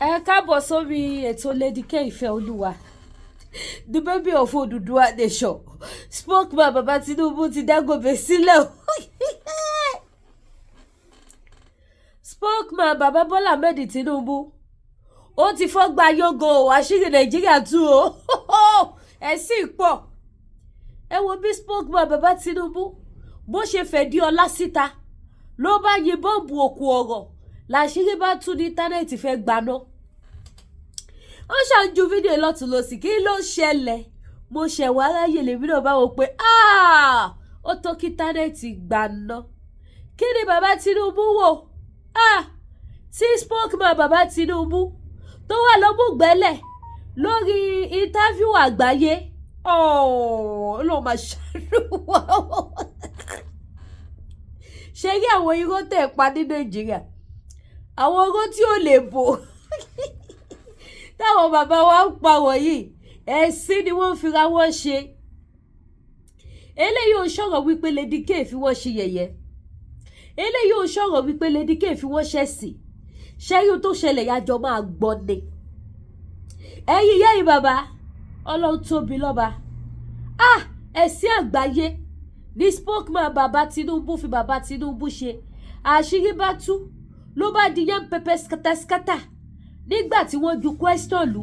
Ẹ káàbọ̀ sórí ètò Lady K Ìfẹ́ Olúwa. The baby of Oduduwa nation. Spokesman Baba Tinubu ti dágòbè sílẹ̀. Spokesman Baba Bola Tinubu. Ó ti fọ́gbà yógo àṣírí Nàìjíríà tú o. Ẹ̀sìn pọ̀. Ẹ wo bí Spokesman Baba Tinubu bó ṣe fẹ́ di ọlá síta. Ló bá yìnbọn bu òkú ọ̀rọ̀. Làṣírí bá tún ní íńtánẹ́ẹ̀tì fẹ́ gbaná. Ó ṣàǹjú fídíò lọ́tún lọ́sì kí ló ṣẹlẹ̀. Mo ṣẹ̀wá aráyè lèmi náà bá wò pé ó tó kí íńtánẹ́ẹ̀tì gbaná. Kí ni Baba Tinubu wò? Tí Spokesman Baba Tinubu tó wà lọ́mùgbẹ́lẹ̀ lórí interview àgbáyé. Ọlọ́run máa ṣàánú wa. Ṣé rí àwọn irọ́ tẹ̀ pa ní Nàìjíríà? Àwọn irọ́ tí ò lè bò. Táwọn bàbá wa ń pa wọ̀nyí, ẹ̀sìn ni wọ́n fira wọ́n ṣe. Eléyìí ò sọ̀rọ̀ wípé Lady K fi wọ́n ṣe yẹ̀yẹ́. Eléyìí ò sọ̀rọ̀ wípé Lady K fi wọ́n ṣẹ̀sìn. Ṣẹ́yìn tó ṣẹlẹ̀ yájọ máa gbọ́ ni. Ẹ̀yin yẹ́yìn bàbá, Ọlọ́run tóbi lọ́ba. Ẹ̀sìn àgbáyé ní Spokesman Baba Tinubu fi Baba Tinubu ṣe. Àṣírí bá tú ló bá di yẹn pẹpẹ skátàskátà. Nígbà tí wọ́n ju question lù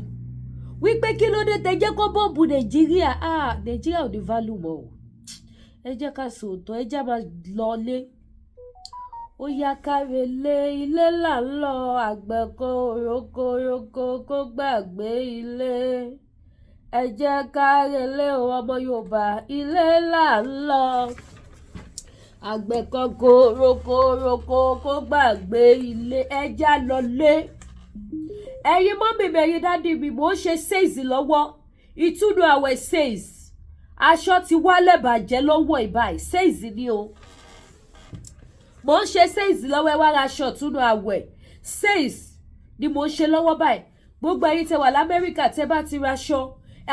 wípé kí ló dé tẹ jẹ́ kó bọ́ọ̀bù Nàìjíríà. Nàìjíríà ò ní value mọ́ o. Ẹ jẹ́ ká sòótọ́, ẹ jẹ́ máa lọ lé. Ó yá kárelé ilé là ń lọ, àgbẹ̀ kó roko kó gbàgbé ilé. Ẹ jẹ́ kárelé o ọmọ Yorùbá, ilé là ń lọ. Àgbẹ̀ kan kó roko kó gbàgbé ilé. Ẹ já lọ lé. Ẹ̀yin mọ́mì mi, ẹ̀yin dádì mi, mò ń ṣe sales lọ́wọ́. Ìtúnu àwẹ̀ sales. Aṣọ ti wálẹ̀ bàjẹ́ lọ́wọ́ ìbáyìí. Sales ni o. Mò ń ṣe sales lọ́wọ́, ẹ wá ra aṣọ ìtúnu àwẹ̀. Sales ni mò ń ṣe lọ́wọ́ báyìí. Gbogbo ẹ̀yin tẹ́ wà l'Amẹ́ríkà tẹ́ bá ti ra aṣọ.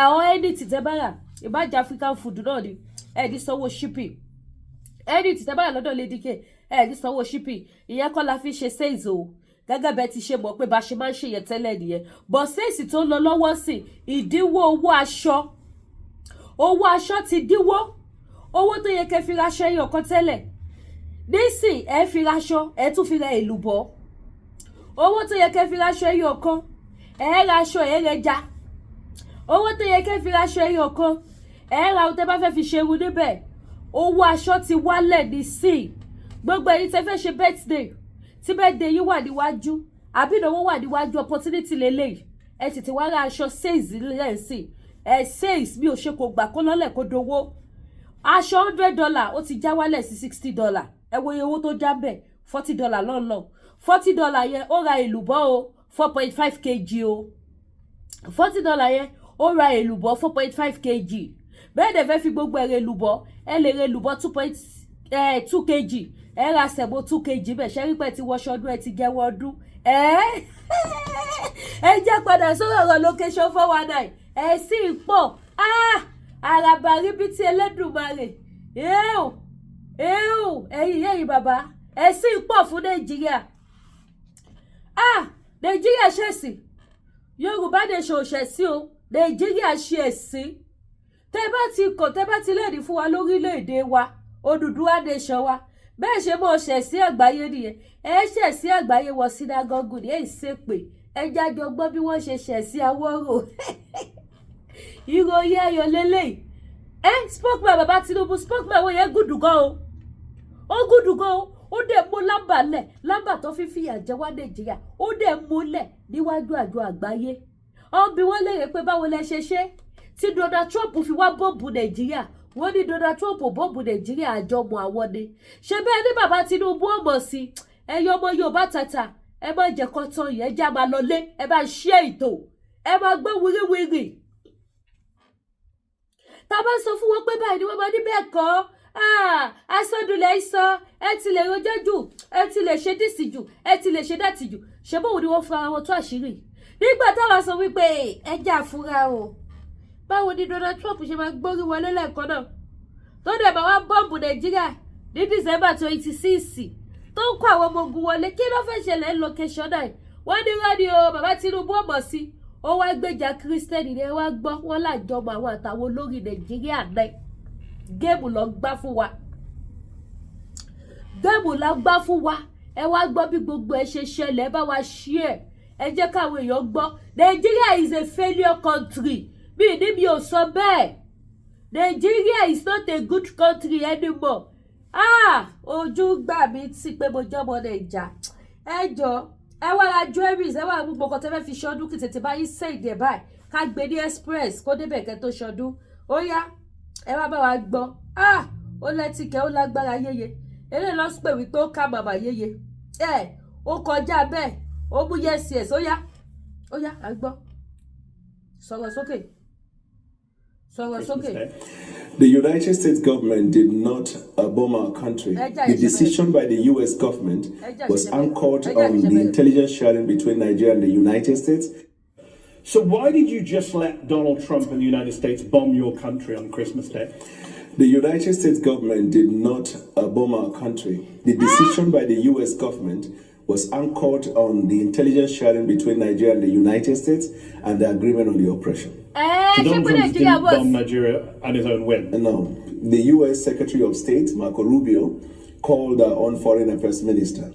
Àwọn ẹnìtì tẹ́ bá rà. Ìbájá African food náà ni. Ẹ ní sanwó shipping. Ẹnìtì tẹ́ bá rà lọ́dọ̀ Lady K. Ẹ ní sanwó shipping. Ìyẹn kọ́ la fi ṣe sales o. Gẹ́gẹ́ bẹ́ẹ̀ ti ṣe mọ̀ pé bá ṣe máa ń ṣe yẹn tẹ́lẹ̀ nìyẹn. But sales tó ń lọ lọ́wọ́ sí ìdínwó owó aṣọ. Owó aṣọ ti dínwó. Owó tó yẹ kẹ́ fi ra aṣọ ẹyọ kan tẹ́lẹ̀. Nísìn ẹ fi ra aṣọ, ẹ tún fi ra èlùbọ́. Owó tó yẹ kẹ́ fi ra aṣọ ẹyọ kan, ẹ ra aṣọ ẹ rẹja. Owó tó yẹ kẹ́ fi ra aṣọ ẹyọ kan, ẹ ra ohun tẹ́ bá fẹ́ fi ṣe irun níbẹ̀. Owó aṣọ ti wálẹ̀ nísìn. Gbogbo ẹ̀yin tẹ́ fẹ́ ṣe birthday. Tí birthday yín wà níwájú, àbí ìnáwó wà níwájú, opportunity lélẹ́yìí. Ẹ tètè wá ra aṣọ sales lẹ́sìn. Sales mi ò ṣe kò gbà kó lọ́lẹ̀ kó dowó. Aṣọ $100 ó ti já wálẹ̀ sí $60. Ẹ wo iye owó tó já bẹ̀, $40 lọ́nà. $40 yẹn ó ra èlùbọ́ o, 4.5 kg o. $40 yẹn ó ra èlùbọ́ 4.5 kg. Bẹ́ẹ̀ dẹ̀ fẹ́ fi gbogbo ẹ̀rẹ̀ èlùbọ́, ẹ lè ra èlùbọ́ 2 kg. Ẹ ra sẹ̀bọ̀ 2 kg bẹ̀ ṣe rí pé ti wọṣọ ọdún ẹ ti gẹwọ́ ọdún. Ẹ jẹ́ padà sórí ọ̀rọ̀ location 419. Ẹ sì pọ̀. Àràbà ríbi tí Ẹlẹ́dùmarè. Ẹ̀yin yẹ́yìn bàbá. Ẹ sì pọ̀ fún Nàìjíríà. Nàìjíríà ṣẹ̀sìn. Yorùbá nation ṣẹ̀sìn o. Nàìjíríà ṣe ẹ̀sìn. Tẹ́ bá ti lẹ́ẹ̀dì fún wa lórílẹ̀-èdè wa. Odùduwà nation wa. Bẹ́ẹ̀ ṣe mọ́ ṣẹ̀sìn àgbáyé nìyẹn. Ẹ ṣẹ̀sìn àgbáyé wọ sínágọ́gù ní èyí ṣépè. Ẹ jájọ gbọ́ bí wọ́n ṣe ṣẹ̀sìn Awórò. Ìròyìn ayọ̀ lélẹ́yìí. Spokesman Baba Tinubu, Spokesman wọ́n yẹn gùdù gan o. Ó gùdù gan o. Ó dẹ̀ mú lámbà lẹ̀. Lámbà tó fi fìyà jẹ wá Nàìjíríà. Ó dẹ̀ múlẹ̀ níwájú àjọ àgbáyé. Bí wọ́n léèrè pé báwo lẹ ṣe ṣe tí Donald Trump fi wá bọ́ọ̀bù Nàìjíríà. Wọ́n ní Donald Trump bọ́ọ̀bù Nàìjíríà àjọmọ̀ àwọn ni. Ṣé bẹ́ẹ̀ ni Baba Tinubu ọmọ sí? Ẹyọ ọmọ Yorùbá tata. Ẹ má jẹ́ kó tán yẹn já máa lọ lé. Ẹ bá ṣe ètò. Ẹ máa gbọ́ wíríwíri. Tá bá sọ fún wọn pé báyìí ni wọ́n máa ní bẹ́ẹ̀ kọ́. Asọ́dúnlẹ̀ sọ. Ẹ ti lè rojọ́ jù. Ẹ ti lè ṣe dísì jù. Ẹ ti lè ṣe dátì jù. Ṣé bóun ni wọ́n fún ara wọn tó àṣírí? Nígbà táwa sọ wípé ẹ jà fúnra o. Báwo ni Donald Trump ṣe máa gbórí wọlé lẹ́ẹ̀kan náà? Tó dẹ̀ bá wá bọ́ọ̀bù Nàìjíríà ní December 26. Tó ń kó àwọn ọmọ ogun wọlé. Kí ló fẹ́ ṣẹlẹ̀ ń location náà? wọ́n ní rádìí o bàbá Tinubu ọmọ sí ó wá gbèjà kírísítẹ́nì ni ẹ wá gbọ́ wọ́n lájọmọ àwọn àtàwọn olórí Nàìjíríà náà géèmù lọ gbá fún wa ẹ wá gbọ́ bí gbogbo ẹ ṣe ṣẹlẹ̀ ẹ bá wa share ẹ jẹ́ káwọn èèyàn gbọ́ Nigeria is a failure country bí ní mi ò sọ bẹ́ẹ̀ Nigeria is not a good country anymore ojú gbà mí sí pé mo jọmọ Naija ẹ jọ ẹ wá ra jewelries ẹ wá gbogbo nǹkan tẹ́ fẹ́ fi ṣọdún kí tètè báyìí sèǹdì ẹ̀ báyìí ká gbé ní express kó débẹ̀ kẹ́ tó ṣọdún ó yá ẹ wá bá wa gbọ́ ó lẹ́tìkẹ́ ó lágbára yéye eléyìí lọ sí pé wípé ó ká màmá yéye ó kọjá bẹ́ẹ̀ ó mú yes ó yá à gbọ́ sọ̀rọ̀ sókè. The United States government did not bomb our country. The decision by the U.S. government was anchored on the intelligence sharing between Nigeria and the United States. So why did you just let Donald Trump and the United States bomb your country on Christmas Day? The United States government did not bomb our country. The decision by the U.S. government was anchored on the intelligence sharing between Nigeria and the United States and the agreement on the operation. So Donald Trump didn't bomb Nigeria at his own whim? No. The U.S. Secretary of State, Marco Rubio, called on Foreign Affairs Minister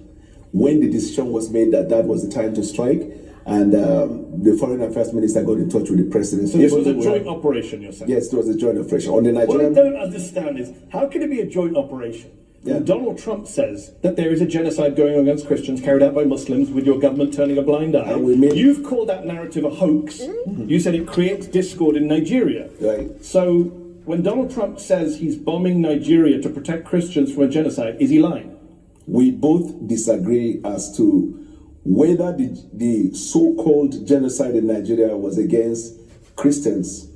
when the decision was made that was the time to strike, and the Foreign Affairs Minister got in touch with the President. So this was a joint operation, you're saying? Yes, it was a joint operation. On the Nigerian... What I don't understand is, how can it be a joint operation? Yeah. Donald Trump says that there is a genocide going on against Christians carried out by Muslims with your government turning a blind eye. You've called that narrative a hoax. You said it creates discord in Nigeria. Right. So when Donald Trump says he's bombing Nigeria to protect Christians from a genocide, is he lying? We both disagree as to whether the so-called genocide in Nigeria was against Christians.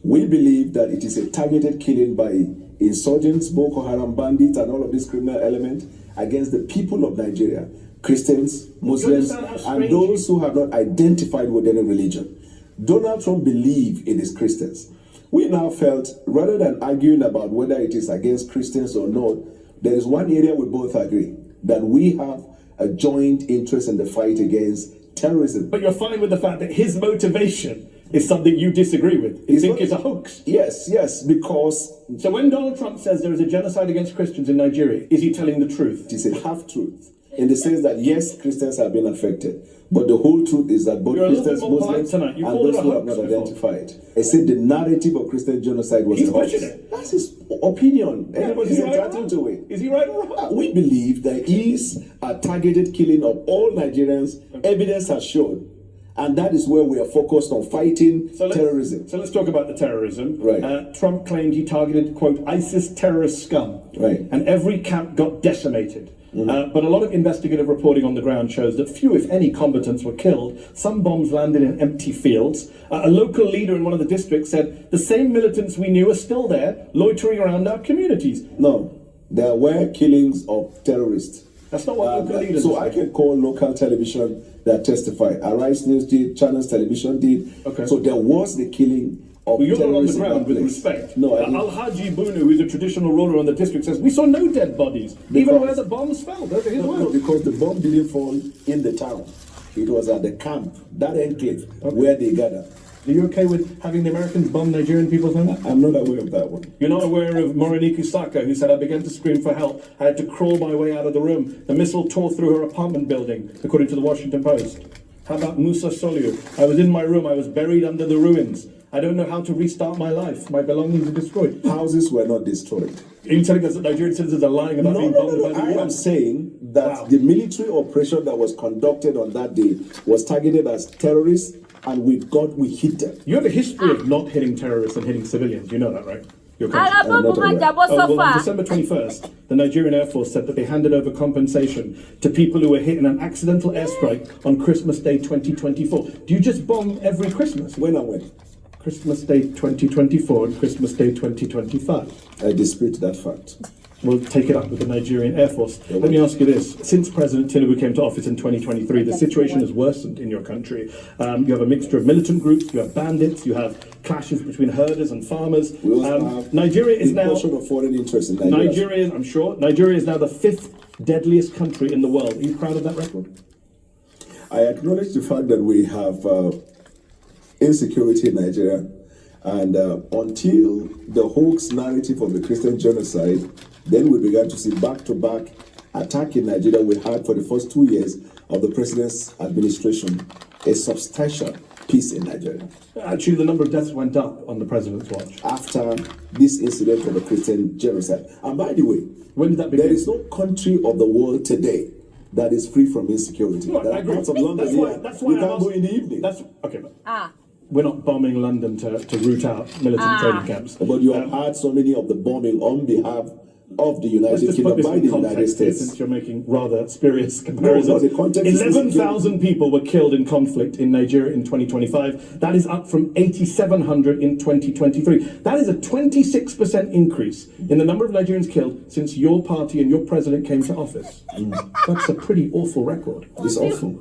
We believe that it is a targeted killing by insurgents, Boko Haram bandits, and all of these criminal elements against the people of Nigeria, Christians, Muslims, and those who have not identified with any religion. Donald Trump believed in his Christians. We now felt, rather than arguing about whether it is against Christians or not, there is one area we both agree, that we have a joint interest in the fight against terrorism. But you're fine with the fact that his motivation is something you disagree with. You think it's a hoax? Yes, because... So when Donald Trump says there is a genocide against Christians in Nigeria, is he telling the truth? It is a half-truth, in the sense that, yes, Christians have been affected, but the whole truth is that both Christians, Muslims, and those who have not identified. I said the narrative of Christian genocide was a hoax. That's his opinion. Everybody's entitled to it. Is he right or wrong? We believe there is a targeted killing of all Nigerians. Evidence has shown. And that is where we are focused on fighting terrorism. So let's talk about the terrorism. Right. Trump claimed he targeted, quote, ISIS terrorist scum. Right. And every camp got decimated. But a lot of investigative reporting on the ground shows that few, if any, combatants were killed. Some bombs landed in empty fields. A local leader in one of the districts said, the same militants we knew are still there, loitering around our communities. No, there were killings of terrorists. That's not what local leaders So I can call local television that testified. Arise News did, Channels Television did. Okay. So there was the killing of you're not on the terrorists ground, with respect. No, Al-Haji Bunu, who is a traditional ruler on the district, says, we saw no dead bodies, even where the bombs fell. Those are his words. No, because the bomb didn't fall in the town. It was at the camp, that enclave, where they gathered. Are you okay with having the Americans bomb Nigerian people's homes? I'm not aware of that one. You're not aware of Moriniku Saka, who said, I began to scream for help. I had to crawl my way out of the room. The missile tore through her apartment building, according to the Washington Post. How about Musa Soliu? I was in my room. I was buried under the ruins. I don't know how to restart my life. My belongings are destroyed. Houses were not destroyed. Are you telling us that Nigerian citizens are lying about being bombed by the US? I am saying that the military operation that was conducted on that day was targeted as terrorists, and we hit them. You have a history of not hitting terrorists and hitting civilians. You know that, right? Well, on December 21st, the Nigerian Air Force said that they handed over compensation to people who were hit in an accidental airstrike on Christmas Day 2024. Do you just bomb every Christmas? When and when? Christmas Day 2024 and Christmas Day 2025. I dispute that fact. We'll take it up with the Nigerian Air Force. Let me ask you this. Since President Tinubu came to office in 2023, the situation has worsened in your country. You have a mixture of militant groups, you have bandits, you have clashes between herders and farmers. We also have Nigeria is now... of foreign interest in Nigeria. Nigeria is now the 5th deadliest country in the world. Are you proud of that record? I acknowledge the fact that we have insecurity in Nigeria, and until the hoax narrative of the Christian genocide, then we began to see back-to-back attack in Nigeria. We had for the first 2 years of the president's administration a substantial peace in Nigeria. Actually, the number of deaths went up on the president's watch. After this incident of the Christian genocide. And by the way, When did that begin? there is no country of the world today that is free from insecurity. No, I There are agree. parts of London That's why- here, that's why you I'm can't go asking- in the evening. That's okay, but Ah. we're not bombing London to root out militant training camps. But you have had so many of the bombing on behalf of the Let's United just Kingdom put this by in the United context here, States. since you're making rather spurious comparisons. the context is 11,000 people were killed in conflict in Nigeria in 2025. That is up from 8,700 in 2023. That is a 26% increase in the number of Nigerians killed since your party and your president came to office. That's a pretty awful record. It's awful.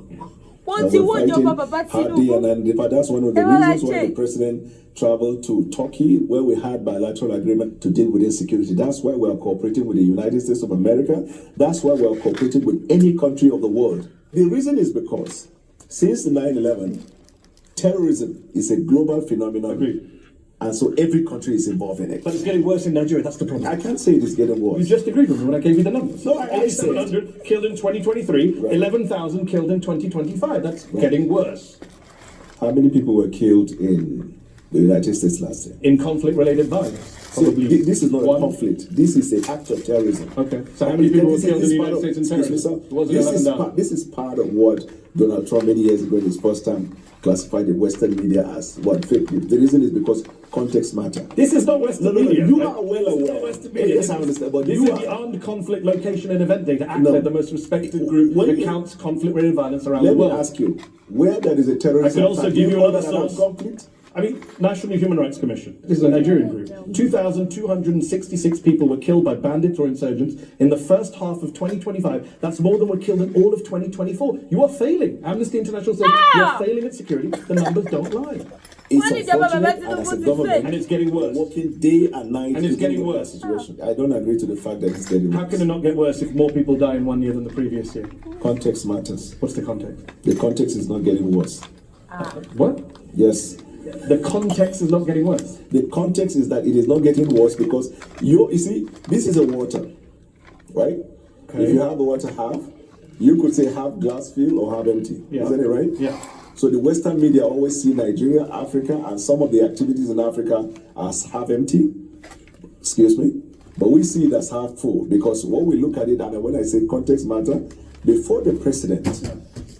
Wọ́n And ti we're wọ́n fighting jọba bàbá hard day and Tinubu. night. That's one of the Ẹ wá la reasons why jẹ́. the president traveled to Turkey, where we had bilateral agreement to deal with insecurity. That's why we are cooperating with the United States of America. That's why we are cooperating with any country of the world. The reason is because since 9/11, terrorism is a global phenomenon. Agreed. And so every country is involved in it. But it's getting worse in Nigeria, that's the problem. I can't say it is getting You worse. just agreed with me when I gave you the numbers. No, I said- 8,700 killed in 2023, Right. 11,000 killed in 2025. That's getting worse. How many people were killed in the United States last year? In conflict-related violence. So Probably this is not one. a conflict. This is an act of terrorism. Okay. So how many people were This is- killed in this the is United part States in of- excuse me, terrorism? sir. Was it This 11,000? this is part of what Donald Trump many years ago in his first time classified the Western media as what fake news. The reason is because context matter. This is not Western No, media. you right? are well This is aware. not Western media. Yes, I understand, but this you is are- the Armed Conflict Location and Event Data, ACT, No. the most respected group When that you- counts conflict-related violence around Let the me world. ask you, where there is a terrorist I can also attack, give you know another that an armed source. conflict? I mean, National Human Rights Commission. This is a Nigerian group. 2,266 people were killed by bandits or insurgents in the first half of 2025. That's more than were killed in all of 2024. You are failing. Amnesty International says you are failing at security. The numbers don't lie. It's Why did Baba unfortunate, Tinubu and as a say? government, And it's getting worse. working day and night. And it's to getting deal with worse. that situation. I don't agree to the fact that it's getting How worse. can it not get worse if more people die in 1 year than the previous year? Context matters. What's the context? The context is not getting worse. What? Yes. The context is not getting worse. The context is that it is not getting worse because you see, this is a water, right? Okay. If you have the water half, you could say half glass filled or half empty. Yeah. Isn't it right? Yeah. So the Western media always see Nigeria, Africa, and some of the activities in Africa as half empty. Excuse me. But we see it as half full because when we look at it, and when I say context matter, before the president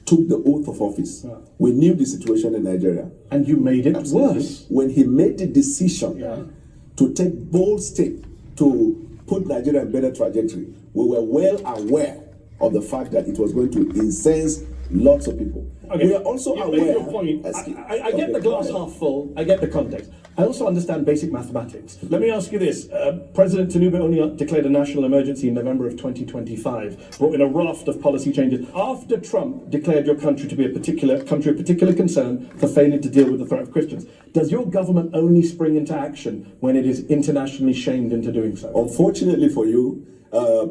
took the oath of office, we knew the situation in Nigeria. And you made it worse. When he made the decision to take bold step to put Nigeria in better trajectory, we were well aware of the fact that it was going to incense lots of people. Okay. We are also You aware. made your point. I get the glass half full. I get the context. I also understand basic mathematics. Let me ask you this. President Tinubu only declared a national emergency in November of 2025, brought in a raft of policy changes after Trump declared your country to be a country of particular concern for failing to deal with the threat of Christians. Does your government only spring into action when it is internationally shamed into doing so? Unfortunately for you,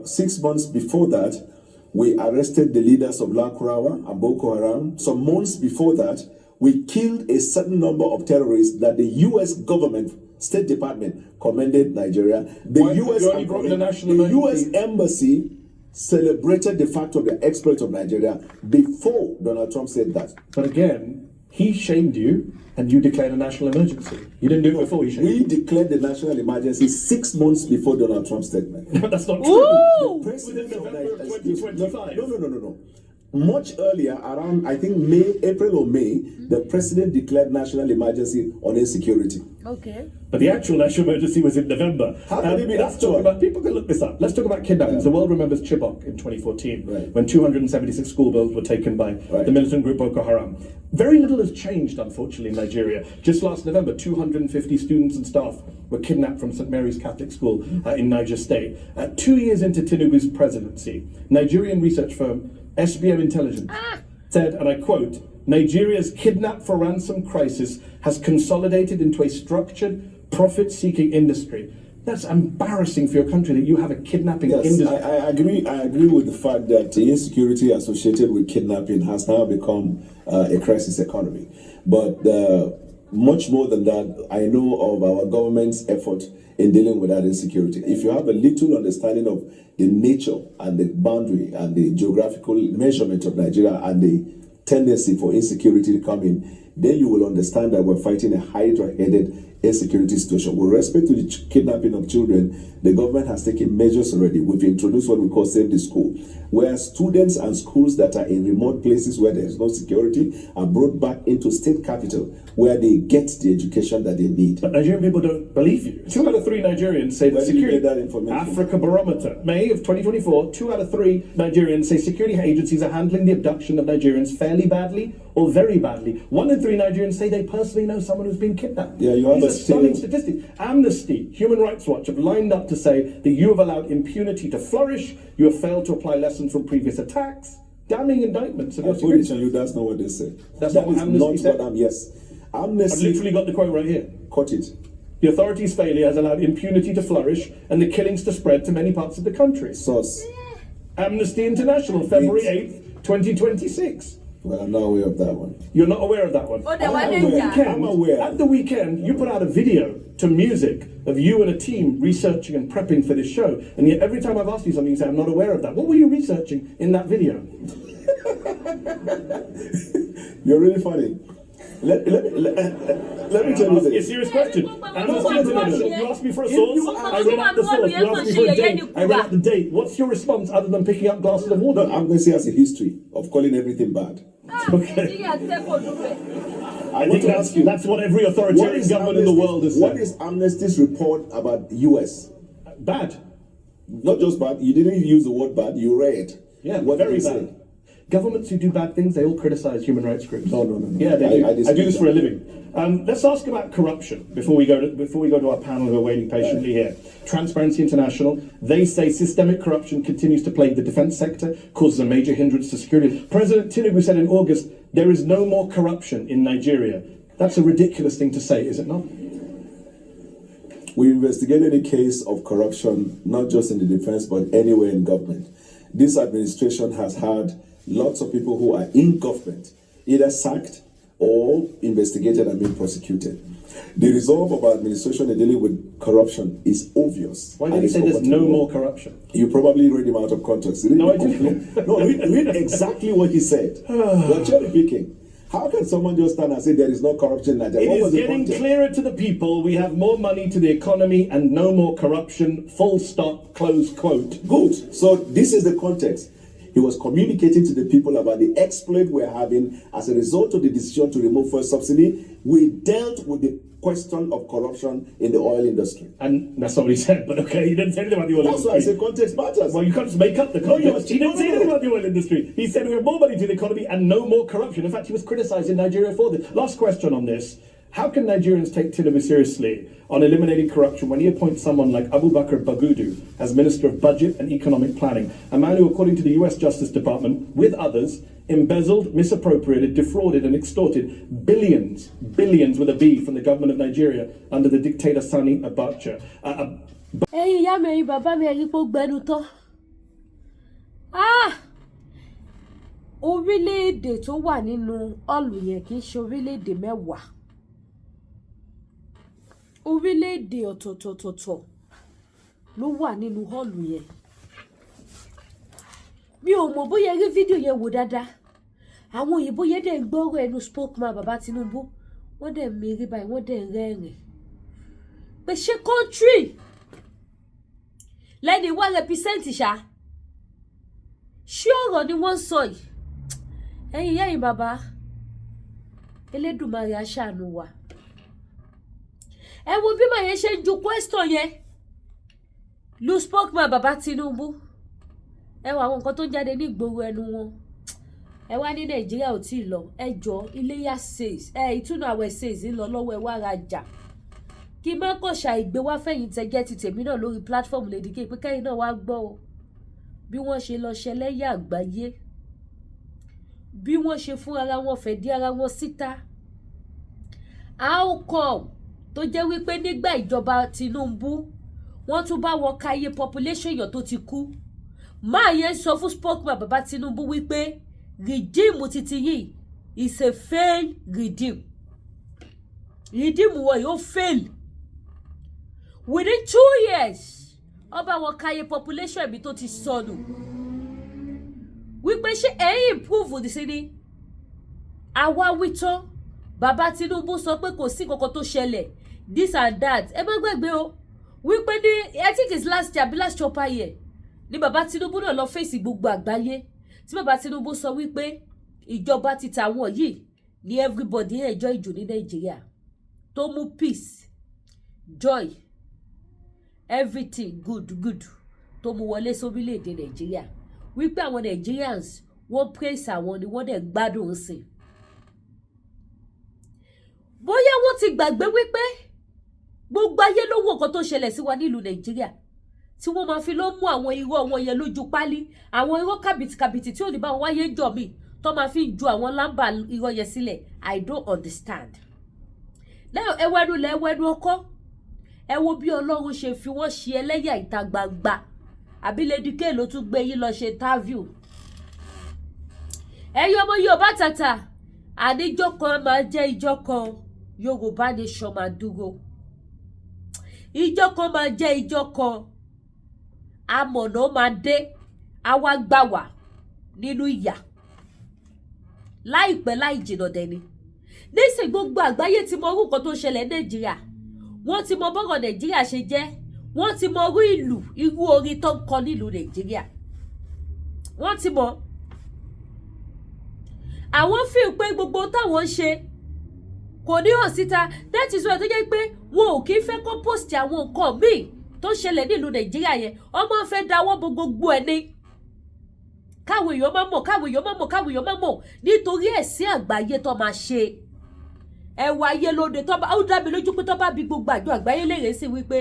6 months before that, we arrested the leaders of Lakurawa and Boko Haram. Some months before that, we killed a certain number of terrorists that the U.S. government, State Department, commended Nigeria. The Why- U.S. you only brought in a national the U.S. emergency? Embassy celebrated the fact of the exploits of Nigeria before Donald Trump said that. But again, he shamed you and you declared a national emergency. You didn't do it before he shamed We you. declared the national emergency 6 months before Donald Trump's statement. That's not true. Ooh! President Within of November of Nigeria- 2025. No. Much earlier, around I think April or May, the president declared national emergency on insecurity. Okay. But the actual national emergency was in November. How can it be Let's actual? talk about, people can look this up. Let's talk about kidnappings. Yeah. The world remembers Chibok in 2014, Right. when 276 schoolgirls were taken by Right. the militant group Boko Haram. Very little has changed, unfortunately, in Nigeria. Just last November, 250 students and staff were kidnapped from St. Mary's Catholic School in Niger State. 2 years into Tinubu's presidency, Nigerian research firm SBM Intelligence said, and I quote, Nigeria's kidnap for ransom crisis has consolidated into a structured, profit-seeking industry. That's embarrassing for your country that you have a kidnapping Yes, industry. I agree with the fact that the insecurity associated with kidnapping has now become a crisis economy. But much more than that, I know of our government's effort in dealing with that insecurity. If you have a little understanding of the nature and the boundary and the geographical measurement of Nigeria and the tendency for insecurity to come in, then you will understand that we're fighting a hydra-headed insecurity situation. With respect to the kidnapping of children, the government has taken measures already. We've introduced what we call Save the School, where students and schools that are in remote places where there is no security are brought back into state capital where they get the education that they need. But Nigerian people don't believe you. 2 out of 3 Nigerians say that Where did you security... get that information? Africa Barometer, May of 2024, 2 out of 3 Nigerians say security agencies are handling the abduction of Nigerians fairly badly or very badly. 1 in 3 Nigerians say they personally know someone who's been kidnapped. Yeah, you have These a are stunning still- statistics. Amnesty, Human Rights Watch have lined up to say that you have allowed impunity to flourish, you have failed to apply lessons from previous attacks, damning indictments of I your put it security. to you, that's not what they said. That's That not what is Amnesty not said? what yes. I've Amnesty, literally got the quote right here. cut it. The authorities' failure has allowed impunity to flourish and the killings to spread to many parts of the country. Source. Amnesty International, February 8th, 2026. Well, I'm not aware of that one. You're not aware of that one. Oh, that one At is the yeah. weekend, I'm aware. At the weekend, you put out a video to music of you and a team researching and prepping for this show. And yet every time I've asked you something, you say, I'm not aware of that. What were you researching in that video? You're really funny. Let me tell you Ask you a this. serious question. Amnesty International, you asked me for a source, I read out the source. You asked me for a date, I read out the date. What's your response other than picking up glasses of water? No, Amnesty has a history of calling everything bad. Okay. I I want think to ask you, that's what every authoritarian government in the world has what said. is Amnesty's report about the US? Bad. Not just bad, you didn't use the word bad, you read. Yeah, what very did it bad. say? Governments who do bad things, they all criticize human rights groups. No. Yeah, they do. I I do dispute this that. for a living. Let's ask about corruption before we go to our panel who are waiting patiently here. Transparency International, they say systemic corruption continues to plague the defense sector, causes a major hindrance to security. President Tinubu said in August, there is no more corruption in Nigeria. That's a ridiculous thing to say, is it not? We investigated a case of corruption, not just in the defense, but anywhere in government. This administration has had lots of people who are in government, either sacked or investigated and being prosecuted. The resolve of our administration in dealing with corruption is obvious. Why and did he it's say there's open to no the more world. corruption? You probably read him out of context. Read No, the I didn't. No, read exactly what he said. You're cherry picking. How can someone just stand and say there is no corruption in Nigeria? It What is was the getting context? clearer to the people. We have more money to the economy and no more corruption. Full stop, close quote. Good. So this is the context. He was communicating to the people about the exploit we're having as a result of the decision to remove fuel subsidy. We dealt with the question of corruption in the oil industry. And that's not what he said, but okay, he didn't say anything about the oil That's why I industry. say context matters. Well, you can't just make up the context. He didn't say no. anything about the oil industry. He said we have more money to the economy and no more corruption. In fact, he was criticizing Nigeria for this. Last question on this. How can Nigerians take Tinubu seriously on eliminating corruption when he appoints someone like Abubakar Bagudu as Minister of Budget and Economic Planning, a man who, according to the US Justice Department, with others, embezzled, misappropriated, defrauded and extorted billions with a B from the government of Nigeria under the dictator Sani Abacha. ẹ̀yin ìyá mi ẹ̀yin bàbá mi ẹ̀yin kó gbẹnu tán orílẹ̀-èdè tó wà nínú ọ̀lù yẹn kì í ṣe orílẹ̀-èdè mẹ́wàá orílẹ̀-èdè ọ̀tọ̀ọ̀tọ̀ọ̀tọ̀ ló wà nínú ọ̀lù yẹn mi ò mọ̀ bóyá rí fídíò yẹn wò dáadáa àwọn òyìnbó yẹn dẹ̀ ń gbọ́rọ̀ ẹnu spokesman bàbá Tinubu wọ́n dẹ̀ ń mérí báyìí wọ́n dẹ̀ ń rẹ́rìn pé ṣé country lẹ́ni wá represent ṣá ṣé ọ̀rọ̀ ni wọ́n ń sọ yìí ẹ̀yin ìyá yìí bàbá Elédùmarè á ṣàánú wa ẹ wo bí màá yẹn ṣe ń ju question yẹn lu spokesman bàbá Tinubu ẹ wo àwọn nǹkan tó ń jáde ní ìgboro ẹnu wọn ẹ wá ní Nàìjíríà ò tí ì lọ ẹ jọ Iléyá says ìtúnu àwẹ̀ says ń lọ lọ́wọ́ ẹ wá rajà kí má kàn ṣàìgbé wá fẹ̀yìn tẹ́gẹ́ ti tèmi náà lórí platform Lady K pé kẹ́yìn náà wá gbọ́ o bí wọ́n ṣe lọ ṣẹlẹ́yà àgbáyé bí wọ́n ṣe fún ara wọn fẹ́ dí ara wọn síta how come tó jẹ́ wípé nígbà ìjọba Tinubu wọ́n tún bá wọn ka iye population èèyàn tó ti kú. Máa yẹn sọ fún spokesman bàbá Tinubu wípé regime titi yìí is a failed regime. Regime wọn yóò fail. Within 2 years, ọba wọn ka iye population ibi tó ti sọnù. Wípé ṣé ẹ̀yin improve sí ni? Àwa wí tán, bàbá Tinubu sọ pé kò sí kankan tó ṣẹlẹ̀, this and that. Ẹ má gbàgbé o, wípé ní I think it's last year, last chopper year, ni bàbá Tinubu náà lọ fèsì gbogbo àgbáyé. Tí bàbá Tinubu sọ wípé ìjọba ti tàwọn yìí ni everybody enjoy jù ní Nàìjíríà. Tó mú peace, joy, everything good tó mú wọlé sórílẹ̀-èdè Nàìjíríà. Wípé àwọn Nigerians wọ́n praise àwọn ni wọ́n dẹ̀ gbádùn sí. Bóyá wọ́n ti gbàgbé wípé gbogbo ayé ló wo nǹkan tó ṣẹlẹ̀ sí wa nílùú Nàìjíríà, tí wọ́n máa fi lọ mú àwọn irọ́ wọn yẹn lójú pálí, àwọn irọ́ kàbìtìkàbìtì tí ò ní bá wọn wáyé jọ mí tó máa fi ju àwọn lámbà irọ́ yẹn sílẹ̀. I don't understand. Now ẹwẹ́nu lẹ ẹwẹ́nu ọkọ́, ẹ wo bí Ọlọ́run ṣe fi wọ́n ṣe ẹlẹ́yà ìta gbangba. Àbí Lady K ló tún gbé yín lọ ṣe interview. Ẹ̀yin ọmọ Yorùbá tàtà, àníjọ́ kan máa jẹ́ ìjọ́ kan, Yorùbá nation máa dúró. Ìjọ́ kan máa jẹ́ ìjọ́ kan, amọ̀nà máa dé, àwa gbà wá nínú ìyà. Láìpẹ́ láì jìnnà dẹni. Nísìn gbogbo àgbáyé ti mọ orúkọ tó ṣẹlẹ̀ Nàìjíríà. Wọ́n ti mọ bọ́rọ̀ Nàìjíríà ṣe jẹ́. Wọ́n ti mọ orú ìlú, irú orin tó ń kọ nílùú Nàìjíríà. Wọ́n ti mọ. Àwọn feel pé gbogbo táwọn ń ṣe kò ní hàn síta. That is why tó jẹ́ pé wọn ò kí ń fẹ́ kó post àwọn nǹkan míì tó ṣẹlẹ̀ nílùú Nàìjíríà yẹn. Ọmọ fẹ́ dáwọ́ gbogbo ẹ̀ ní. Káwọn èèyàn má mọ̀, nítorí ẹ̀sìn àgbáyé tó máa ṣe. Ẹwà ayé lóde tó bá, ó dá mi lójú pé tó bá bí gbogbo àjọ àgbáyé lérè sí wípé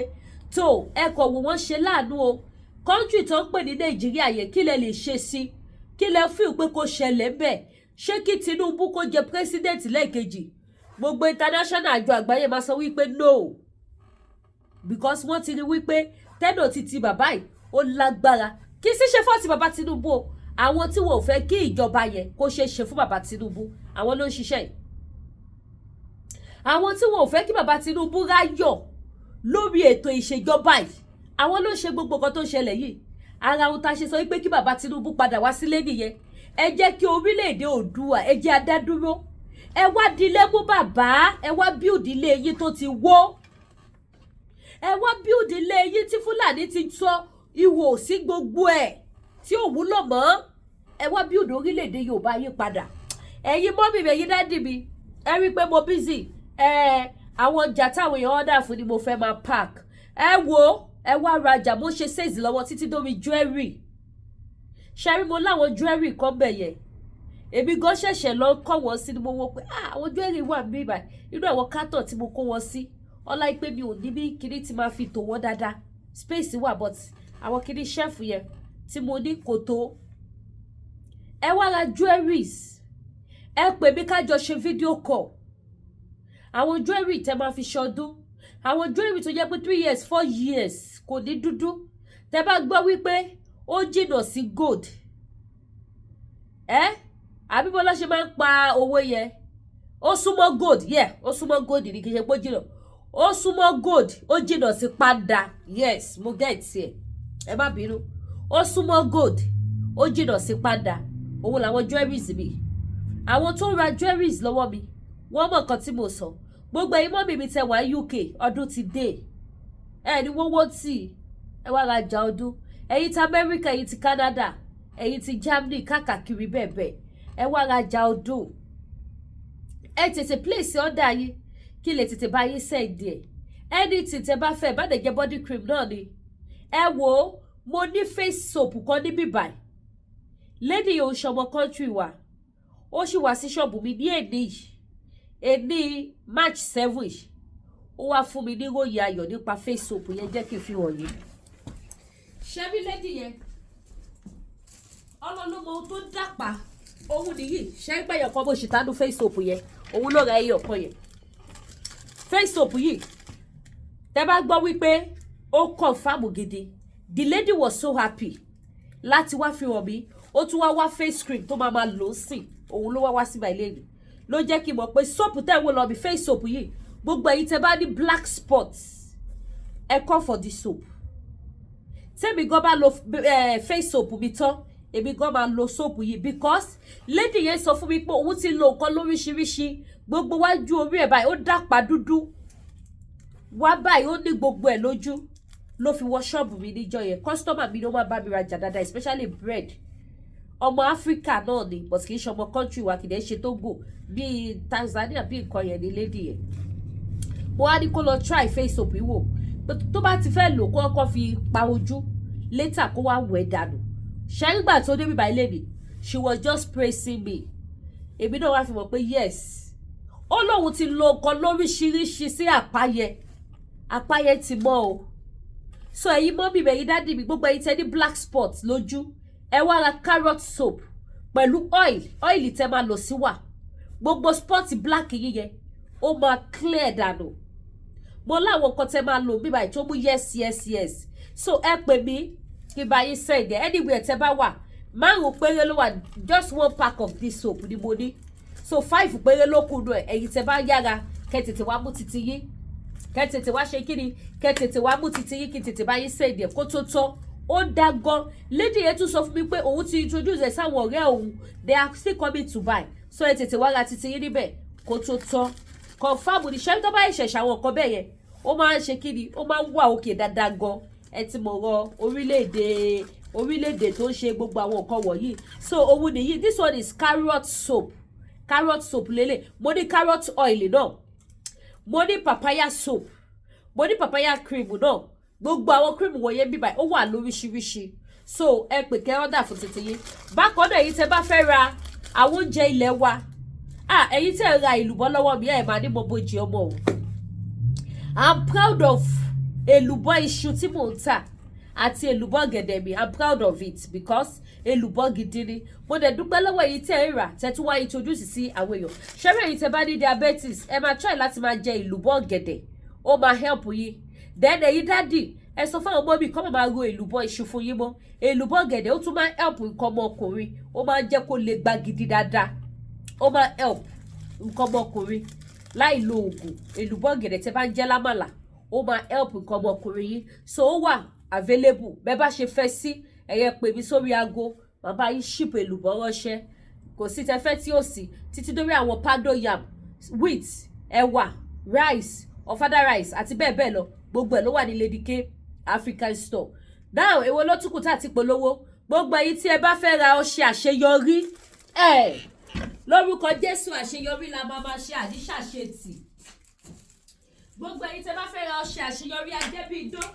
tó ẹkọ̀ wò wọ́n ṣe láàánú o. Country tó ń pè ní Nàìjíríà yẹn kí lẹ lè ṣe sí? Kí lẹ feel pé kó ṣẹlẹ̀ bẹ́ẹ̀? Ṣé kí Tinubu kó jẹ president lẹ́ẹ̀kejì? Gbogbo international àjọ àgbáyé máa sọ wípé no. Because wọ́n ti rí wípé tẹ́nà ti bàbá yìí ó lágbára. Kí sì ṣe fọ́ọ̀tì bàbá Tinubu o. Àwọn tí wọn ò fẹ́ kí ìjọba yẹn kó ṣe fún bàbá Tinubu, àwọn ló ń ṣiṣẹ́ yìí. Àwọn tí wọn ò fẹ́ kí bàbá Tinubu ráyọ̀ lórí ètò ìṣèjọba yìí, àwọn ló ń ṣe gbogbo nǹkan tó ń ṣẹlẹ̀ yìí. Ara ohun tá a ṣe sọ wípé kí bàbá Tinubu padà wá sílé nìyẹn. Ẹ jẹ́ kí orílẹ̀-èdè Oòduà ẹ jẹ́ adádúró. Ẹ wá dilé mú bàbá, ẹ wá build ilé yín tó ti wó. Ẹ wá build ilé yín tí Fúlàní ti sọ ìwò sí gbogbo ẹ̀ tí ò wúlò mọ́. Ẹ wá build orílẹ̀-èdè Yorùbá yín padà. Ẹ̀yin mọ́mì mi, ẹ̀yin dádì mi, ẹ rí pé mo busy. Àwọn ọjà táwọn èèyàn order fún ni mo fẹ́ máa pack. Ẹ wo, ẹ wá rajà, mo ṣe sales lọ́wọ́ títí dórí jewelry. Ṣẹ́rí mo láwọn jewelry kan bẹ̀ yẹn. Èmi gan ṣẹ̀ṣẹ̀ lọ kọ́ wọn sí ni mo wò pé àwọn jewelry wà níbí báyìí. Inú àwọn carton tí mo kó wọn sí. Ọlá pé mi ò ní bí kíní tí máa fi tò wọ́n dáadáa. Space wà but àwọn kíní shelf yẹn tí mo ní kò tó. Ẹ wá ra jewelries. Ẹ pè mí ká jọ ṣe video call. Àwọn jewelry tẹ máa fi ṣọdún. Àwọn jewelry tó jẹ́ pé 3 years 4 years kò ní dúdú. Tẹ bá gbọ́ wípé ó jìnnà sí gold. Àbí bọ́lá ṣe máa ń pa owó yẹn. Ó súnmọ́ gold, yeah, ó súnmọ́ gold ní kí ṣe pé ó jìnnà. Ó súnmọ́ gold, ó jìnnà sí panda. Yes, mo get ẹ. Ẹ má bínú. Ó súnmọ́ gold, ó jìnnà sí panda. Òun làwọn jewelries mi. Àwọn tó ń ra jewelries lọ́wọ́ mi, wọ́n mọ̀ nǹkan tí mo sọ. Gbogbo ẹ̀yin mọ́mì mi tẹ wá UK, ọdún ti dé. Ẹ ní wọ́wọ́ tí ẹ wá rajà ọdún. Ẹ̀yin ti America, ẹ̀yin ti Canada, ẹ̀yin ti Germany, káàkiri bẹ́ẹ̀ bẹ́ẹ̀. Ẹ wá rajà ọdún. Ẹ tètè place order yín kí lè tètè bá yín send ẹ̀. Anything tẹ bá fẹ́, bá dẹ̀ jẹ́ body cream náà ni. Ẹ wo, mo ní face soap kan níbí báyìí. Lady yóò ṣọmọ country wa. Ó sì wá sí ṣọ́ọ̀bù mi ní èní March 7. Ó wá fún mi ní ròyìn ayọ̀ nípa face soap yẹn, jẹ́ kí n fi hàn yín. Ṣé bí lady yẹn? Ọlọ́lọ́mọ ohun tó dàpá. Òun nìyí. Ṣé gbẹ̀yàn kan bó ṣe tánú face soap yẹn? Òun ló ra ẹyọ kan yẹn. Face soap yìí. Tẹ́ bá gbọ́ wípé ó confirm gidi. The lady was so happy láti wá fi hàn mí. Ó tún wá face cream tó máa lò sí. Òun ló wá sí my lady. Ló jẹ́ kí mọ̀ pé soap tẹ́ wò lọ bí face soap yìí. Gbogbo ẹ̀yin tẹ́ bá ní black spots. Ẹ call for this soap. Tẹ́mi gan bá lo face soap mi tán. Èmi gan máa lo soap yìí because lady yẹn sọ fún mi pé òun ti lo nǹkan lóríṣiríṣi. Gbogbo wájú orí ẹ̀ báyìí ó dàpá dúdú. Wá báyìí ó ní gbogbo ẹ̀ lójú. Ló fi wọ ṣọ́ọ̀bù mi níjọ́ yẹn. Customer mi ló máa bá mi rajà dáadáa especially bread. Ọmọ Africa náà ni but kì í ṣe ọmọ country wa kì í ṣe Togo bí Tanzania bí nǹkan yẹn ní lady yẹn. Mo wá ní kó lọ try face soap yìí wò. Tó bá ti fẹ́ lò kó kọ́kọ́ fi pa ojú later kó wá wẹ̀ dànù. Ṣẹ́gbà tó débi by lady she was just praising me. Èmi náà wá fi mọ̀ pé yes. Ó lóun ti lo nǹkan lóríṣiríṣi sí àpáyẹ. Àpáyẹ ti mọ́ o. So ẹ̀yin mọ́mì mi ẹ̀yin dádì mi gbogbo ẹ̀yin tẹ́ ní black spot lójú. Ẹ wá ra carrot soap pẹ̀lú oil tẹ́ máa lò sí wà. Gbogbo spot black yìí yẹn ó máa clear dànù. Mo láwọn nǹkan tẹ́ máa lò bí báyìí tó mú yes. So ẹ pè mí kí bá yín send anywhere tẹ́ bá wà. 5 péré ló wà just 1 pack of this soap ni mo ní. So 5 péré ló kù nù ẹ̀ ẹ̀yin tẹ́ bá yára kẹ́ tètè wá mú titi yín. Kẹ́ tètè wá ṣe kíni kẹ́ tètè wá mú titi yín kí tètè bá yín send kó tó tán. Ó dá gan. Lady yẹn tún sọ fún mi pé òun ti introduce ẹ̀ sáwọn ọ̀rẹ́ òun. They are still coming to buy. So ẹ tètè wá ra titi yín níbẹ̀ kó tó tán. Confirm ni ṣé tó bá ìṣẹ̀ṣẹ̀ àwọn nǹkan bẹ́ẹ̀ yẹn. Ó máa ń ṣe kíni ó máa ń wà òkè dáadáa gan. Ẹ ti mọ̀ rọ orílẹ̀-èdè tó ń ṣe gbogbo àwọn nǹkan wọ̀nyí. So òun nìyí this one is carrot soap. Carrot soap lélẹ̀. Mo ní carrot oil náà. Mo ní papaya soap. Mo ní papaya cream náà. Gbogbo àwọn cream wọ̀nyẹn bí báyìí ó wà lóríṣiríṣi. So ẹ pè kẹ́ order fún títí yín. Bákan náà èyí tẹ́ bá fẹ́ ra àwọn oúnjẹ ilẹ̀ wa. Èyí tẹ́ ra ìlùbọ́ lọ́wọ́ mi ẹ máa ní mo bójì ọmọ o. I'm proud of èlùbọ́ iṣu tí mò ń tà àti èlùbọ́ gẹ̀dẹ̀ mi. I'm proud of it because èlùbọ́ gidi ni. Mo dẹ̀ dúpẹ́ lọ́wọ́ èyí tẹ́ ẹ rà tẹ́ tún wá introduce sí àwọn èèyàn. Ṣẹ́rẹ́ èyí tẹ́ bá ní diabetes ẹ máa try láti máa jẹ èlùbọ́ gẹ̀dẹ̀. Ó máa help yín. Then èyí dádì ẹ sọ fún àwọn ọmọ mi kọ́ máa ro èlùbọ́ iṣu fún yín mọ́. Èlùbọ́ gẹ̀dẹ̀ ó tún máa help nǹkan ọmọkùnrin. Ó máa jẹ́ kó lè gba gidi dáadáa. Ó máa help nǹkan ọmọkùnrin láì lo oògùn. Èlùbọ́ gẹ̀dẹ̀ tẹ́ bá ń jẹ lámàlà ó máa help nǹkan ọmọkùnrin yín. So ó wà available bẹ́ẹ̀ bá ṣe fẹ́ sí ẹ̀yẹ pè mí sórí aago bàbá yín ship èlùbọ́ ránṣẹ́. Kò sí tẹ́ fẹ́ tí ó sì títí dórí àwọn pado yam wheat ẹ̀wà rice ọ̀fadà rice àti bẹ́ẹ̀ bẹ́ẹ̀ lọ gbogbo ẹ̀ ló wà ní Lady K African store. Now èwo ló tún kù tá ti polówó gbogbo èyí tí ẹ bá fẹ́ ra ọṣẹ àṣeyọrí lórúkọ Jésù àṣeyọrí la máa ṣe àdíṣàṣetì. Gbogbo èyí tẹ́ bá fẹ́ ra ọṣẹ àṣeyọrí ajẹ́bíidán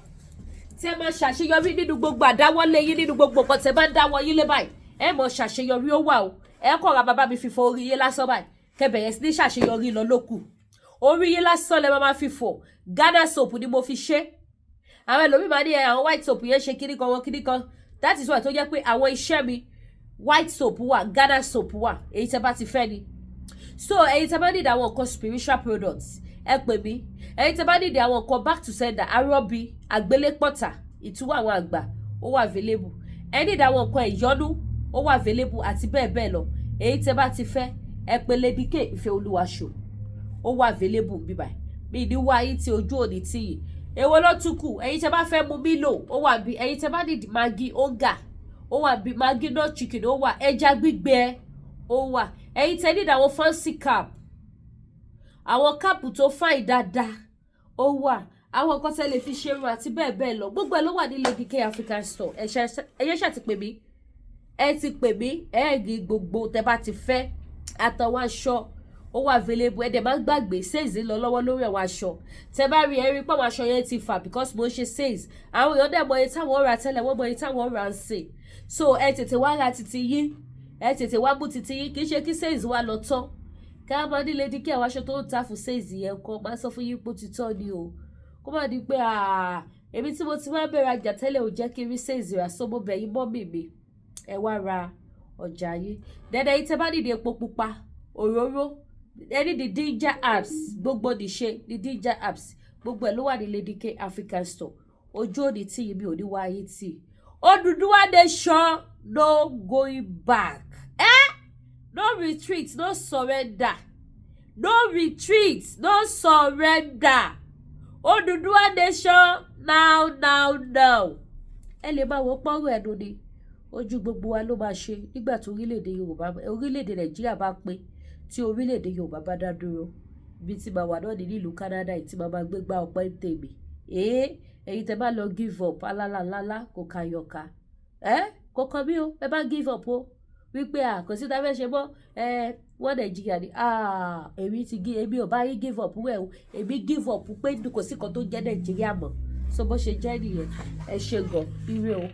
tẹ́ máa ṣàṣeyọrí nínú gbogbo àdáwọ́lé yín nínú gbogbo nǹkan tẹ́ bá ń dáwọ́ yín lé báyìí ẹ mọ̀ ṣàṣeyọrí ó wà o. Ẹ kọ́ ra bàbá mi fífọ orí yín lásán báyìí kẹ́ bẹ̀rẹ̀ sí ní ṣàṣeyọrí lọ lókù. Orí yín lásán lẹ máa fi fọ. Ghana soap ni mo fi ṣe. Àwọn ẹlòmíì máa ní àwọn white soap yẹn ṣe kíní kan wọn kíní kan. That is why tó jẹ́ pé àwọn iṣẹ́ mi white soap wà Ghana soap wà èyí tẹ́ bá ti fẹ́ ni. So èyí tẹ́ bá need àwọn nǹkan spiritual products ẹ pè mí. Èyí tẹ́ bá need àwọn nǹkan back to sender arọ́bí àgbélépọ̀tà ìtúwọ̀ àwọn àgbà ó wà available. Ẹ need àwọn nǹkan ìyọ́nú ó wà available àti bẹ́ẹ̀ bẹ́ẹ̀ lọ. Èyí tẹ́ bá ti fẹ́ ẹ pè Lady K Ìfẹ́olúwa show ó wà available bí báyìí. Mi ní wá yín tí ojú òní tí yìí. Èwo ló tún kù ẹ̀yin tẹ́ bá fẹ́ mu Milo ó wà bí ẹ̀yin tẹ́ bá need Maggi onga ó wà bí Maggi no chicken ó wà ẹja gbígbẹ ó wà ẹ̀yin tẹ́ need àwọn fancy cap àwọn káàpù tó fine dáadáa ó wà àwọn nǹkan tẹ́ lè fi ṣerun àti bẹ́ẹ̀ bẹ́ẹ̀ lọ gbogbo ẹ̀ ló wà ní Lady K African store ẹ̀yẹ́ ṣáà ti pè mí ẹ rí gbogbo tẹ́ bá ti fẹ́ àtàwọn aṣọ ó wà available ẹ̀dẹ̀ máa ń gbàgbé sales lọ lọ́wọ́ lórí àwọn aṣọ tẹ́ bá rí ẹ̀rí pàwọn aṣọ yẹn ti fà because mo ń ṣe sales àwọn èèyàn dẹ̀ mọ iye táwọn ra tẹ́lẹ̀ wọ́n mọ iye táwọn ra ń sè so ẹ tètè wá ra titi yín ẹ tètè wá mú titi yín kì í ṣe kí sales wá lọ tán ká máa ní Lady K àwọn aṣọ tó ń ta fún sales yẹn kan máa sọ fún yín pé ó ti tán ni o kó má di pé èmi tí mo ti máa bẹ̀rẹ̀ ajá tẹ́lẹ̀ ò jẹ́ kí n rí sales rà sọ́mọ́ bẹ̀yìn mọ́mì mi ẹ wá ra ọjà yín dẹ́dẹ́ yìí tẹ́ bá nídìí epo pupa òróró ẹni the ginger apps gbogbo nìṣe the ginger apps gbogbo ẹ̀ ló wà ní Lady K African store ojú òní tí yìí mi ò ní wáyé tì. Odùduwà nation no going back. No retreat, no surrender. No retreat, no surrender. Odùduwà nation now. Ẹ lè máa wọ́n pọ́nrọ̀ ẹnu ni. Ojú gbogbo wa ló máa ṣe nígbà tí orílẹ̀-èdè Nàìjíríà bá pé tí orílẹ̀-èdè Yorùbá bá dá dúró. Bí tí máa wà náà ní nílùú Canada tí máa gbé gbá ọpẹ́ ń tèmi. Ẹ̀yin tẹ́ bá lọ give up alálàlálá kò kayọ̀ka. Kò kàn mí o, ẹ bá give up o. Wípé kò sí ta fẹ́ ṣe mọ́ wọ́n Nàìjíríà ni èmi ò bá yín give up wẹ̀ o. Èmi give up pé kò sí kan tó jẹ́ Nàìjíríà mọ́. So bó ṣe jẹ́ nìyẹn. Ẹ ṣe gan ire o.